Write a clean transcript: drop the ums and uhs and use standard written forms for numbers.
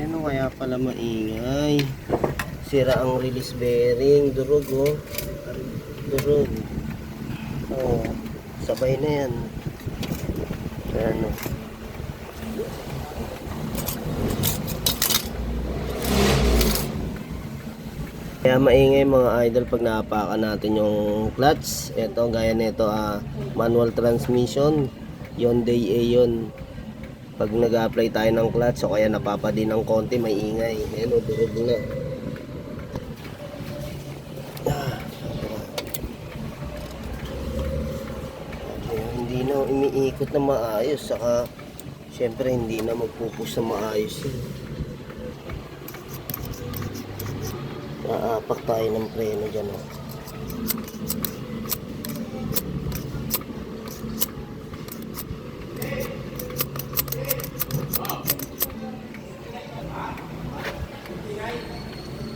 Ano kaya pala maingay? Sira ang release bearing, durog oh. Durog. Oh, sabay na yan. Ano? Kaya maingay mga idol pag naapakan natin yung clutch. Ito gaya nito manual transmission. Hyundai Aeon. Pag nag-apply tayo ng clutch o kaya napapadi ng konti, may ingay. Ayan o, durog na. Hindi na umiikot na maayos. Saka, syempre hindi na magpupush na maayos yun. Naapak tayo ng preno dyan o.